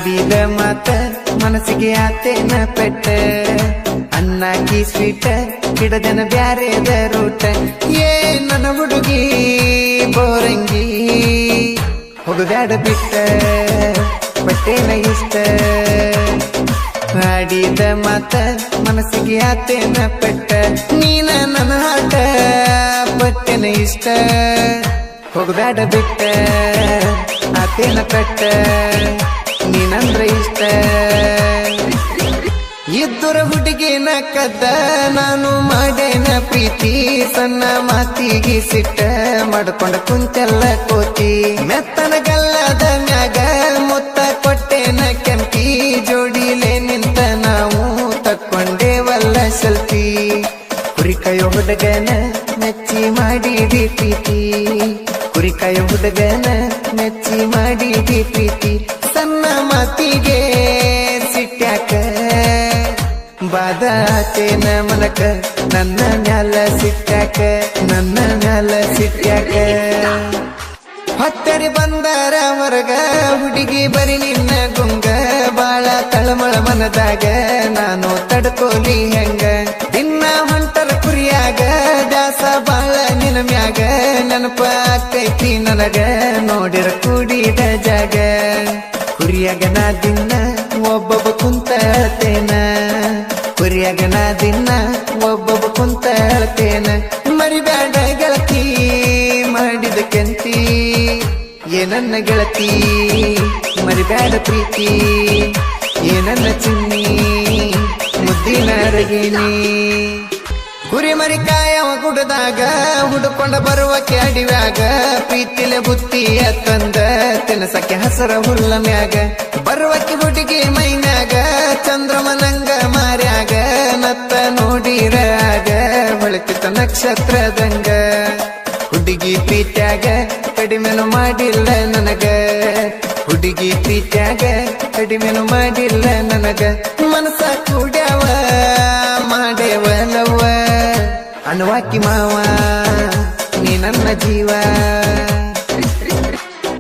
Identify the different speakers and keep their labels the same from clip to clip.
Speaker 1: ಆಡಿದ ಮಾತ ಮನಸ್ಸಿಗೆ ಆತೇನ ಪೆಟ್ಟ ಅನ್ನಾಕಿ ಸ್ವೀಟ ಹಿಡದನ ಬ್ಯಾರೆದ ರೂಟ ನನ್ನ ಹುಡುಗಿ ಬೋರಂಗಿ ಹೋಗಬ್ಯಾಡ ಬಿಟ್ಟ ಪಟ್ಟೇನ ಇಷ್ಟ ಆಡಿದ ಮಾತ ಮನಸ್ಸಿಗೆ ಆತೇನ ಪೆಟ್ಟ ನೀನ ನನ್ನ ಹಾಟ ಪಟ್ಟೇನ ಇಷ್ಟ ಹೋಗಬ್ಯಾಡ ಬಿಟ್ಟ ಆತೇನ ಪೆಟ್ಟ ನೀನಂದ್ರ ಇಷ್ಟ ಇದ್ದುರ ಹುಡುಗಿನ ಕದ್ದ ನಾನು ಮಾಡೇನ ಪ್ರೀತಿ ಸಣ್ಣ ಮಾತಿಗೆ ಸಿಟ್ಟ ಮಾಡ್ಕೊಂಡ ಕುಂತೆಲ್ಲ ಕೋತಿ ಮೆತ್ತನ ಗಲ್ಲದ ಮ್ಯಾಗ ಮುತ್ತ ಕೊಟ್ಟೇನ ಕೆಂಪಿ ಜೋಡಿಲೆ ನಿಂತ ನಾವು ತಕ್ಕೊಂಡೇವಲ್ಲ ಸೆಲ್ಫಿ ಕುರಿಕಾಯೋ ಹುಡುಗನ ಮೆಚ್ಚಿ ಮಾಡಿದಿ ಪ್ರೀತಿ ಕುರಿಕಾಯೋ ಹುಡುಗನ ಮೆಚ್ಚಿ ಮಾಡಿದಿ ಪ್ರೀತಿ ಸಣ್ಣ ಮಾತಿಗೆ ಸಿಟ್ಟ್ಯಾಕ ಬಾದಾತೇನ ಮನಕ ನನ್ನ ಮ್ಯಾಲ ಸಿಟ್ಟ್ಯಾಕ ನನ್ನ ಮ್ಯಾಲ ಸಿಟ್ಟ್ಯಾಕ ಹತ್ತರಿ ಬಂದಾರ ಹೊರಗ ಹುಡುಗಿ ಬರಿ ನಿನ್ನ ಗುಂಗ ಬಾಳ ತಳಮಳ ಮನದಾಗ ನಾನು ತಡ್ಕೋಲಿ ಹೆಂಗ ದಿನ ಹೊಂಟರ ಕುರಿಯಾಗ ದಾಸ ಬಾಳ ನಿನ ಮ್ಯಾಗ ನೆನಪ ಆಕೈತಿ ನನಗ ನೋಡಿರ ಕೂಡಿದ ಜಾಗ ಕುರಿಯಾಗ ನಾ ದಿನ ಒಬ್ಬೊಬ್ಬ ಕುಂತ ಅಳ್ತೇನ ಕುರಿಯಾಗ ನಾ ದಿನ ಒಬ್ಬೊಬ್ಬ ಕುಂತ ಅಳ್ತೇನ ಮರಿಬ್ಯಾಡ ಗೆಳತಿ ಮಾಡಿದ ಕೆಂತಿ ಏನನ್ನ ಗೆಳತಿ ಮರಿಬ್ಯಾಡ ಪ್ರೀತಿ ಏನನ್ನ ಚಿನ್ನಿ ಮುದ್ದಿನ ಅರಗಿನಿ ಕುರಿ ಮರಿ ಕಾಯವ ಗುಡದಾಗ ಹುಡುಕೊಂಡ ಬರುವ ಕ್ಯಾಡಿವ್ಯಾಗ ಪ್ರೀತಿಲೆ ಬುತ್ತಿಯ ತಂದ ತಿನಸಕ್ಕೆ ಹಸರ ಹುಲ್ಲ ಮ್ಯಾಗ ಬರುವಕ್ಕೆ ಹುಡುಗಿ ಮೈನ್ಯಾಗ ಚಂದ್ರಮನಂಗ ಮಾರ್ಯಾಗ ನತ್ತ ನೋಡಿರಾಗ ಬೆಳಕಿತ ನಕ್ಷತ್ರದಂಗ ಹುಡುಗಿ ಪ್ರೀತ್ಯಾಗ ಕಡಿಮೆನು ಮಾಡಿಲ್ಲ ನನಗ ಹುಡುಗಿ ಪ್ರೀತ್ಯಾಗ ಕಡಿಮೆನು ಮಾಡಿಲ್ಲ ನನಗ ಮನಸ ಕೂಡ್ಯಾವ ಮಾಡೇವ ಲವ್ವ ಅನ್ವಾಕಿ ಮಾವ ನೀ ನನ್ನ ಜೀವ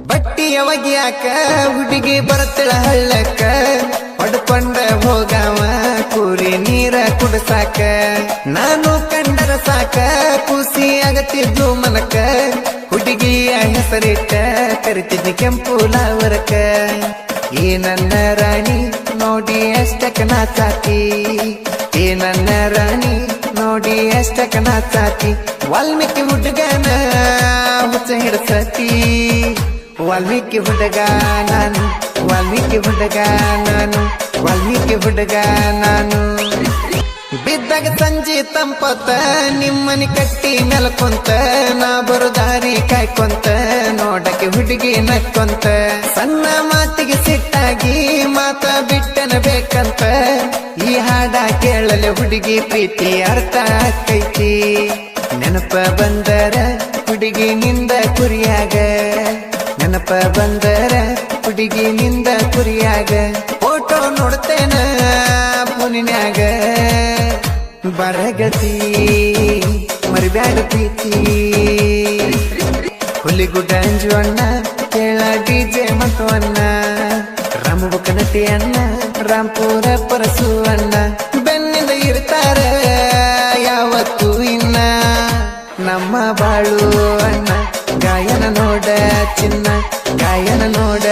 Speaker 1: ಬಟ್ಟಿಯ ಒಗಿಯಾಕ ಹುಡುಗಿ ಬರತ್ತಳ ಹಳ್ಳಕ್ಕ ಹೊಡ್ಕೊಂಡ ಹೋಗಾವ ಕೂರಿ ನೀರ ಕುಡಸಾಕ ನಾನು ಕಂಡರ ಸಾಕ ಖುಷಿ ಆಗತ್ತಿದ್ದು ಮನಕ ಹುಡುಗಿಯ ಹೆಸರಿಟ್ಟ ಕರಿತಿದ್ನಿ ಕೆಂಪು ಲಾವರಕ ಈ ನನ್ನ ರಾಣಿ ನೋಡಿ ಅಷ್ಟಕ ನಾಚಾತಿ ಈ ನನ್ನ ರಾಣಿ ನೋಡಿ ಅಷ್ಟಕ ನಾಚಾತಿ ವಾಲ್ಮೀಕಿ ಹುಡುಗನ ಹುಚ್ಚ ಹಿಡಸತಿ ವಾಲ್ಮೀಕಿ ಹುಡುಗ ನಾನು ವಾಲ್ಮೀಕಿ ಹುಡುಗ ನಾನು ವಾಲ್ಮೀಕಿ ಹುಡುಗ ನಾನು ಬಿದ್ದಾಗ ಸಂಜೆ ತಂಪತ್ತ ನಿಮ್ಮನಿ ಕಟ್ಟಿ ನೆಲಕೊಂತ ನಾ ಬರು ದಾರಿ ಕಾಯ್ಕೊಂತ ನೋಡಕ್ಕೆ ಹುಡುಗಿ ನಕ್ಕೊಂತ ಸಣ್ಣ ಮಾತಿಗೆ ಸಿಟ್ಟಾಗಿ ಮಾತ ಬಿಟ್ಟನ ಬೇಕಂತ ಈ ಹಾಡ ಕೇಳಲೆ ಹುಡುಗಿ ಪ್ರೀತಿ ಅರ್ಥ ಆಕೈತಿ ನೆನಪ ಬಂದರ ಹುಡುಗಿ ನಿಂದ ಕುರಿಯಾಗ ನೆನಪ ಬಂದರ ಹುಡುಗಿ ನಿಂದ ಕುರಿಯಾಗ ಫೋಟೋ ನೋಡ್ತೇನ ಫೋನಿನ್ಯಾಗ ಬರಗತಿ ಮರಿಬ್ಯಾಡ ಪ್ರೀತಿ ಹುಲಿಗುಡ್ಡ ಅಂಜು ಅಣ್ಣ ಕೇಳ ಡಿಜೆ ಮತ್ತು ಅಣ್ಣ ರಾಮಬುಕ್ಕ ನಟಿ ಅಣ್ಣ ರಾಂಪುರ ಪರಸು ಅಣ್ಣ ಬೆನ್ನಿಂದ ಇರ್ತಾರ ಯಾವತ್ತು ಇನ್ನ ನಮ್ಮ ಬಾಳು ಅಣ್ಣ ಗಾಯನ ನೋಡ ಚಿನ್ನ ಗಾಯನ ನೋಡ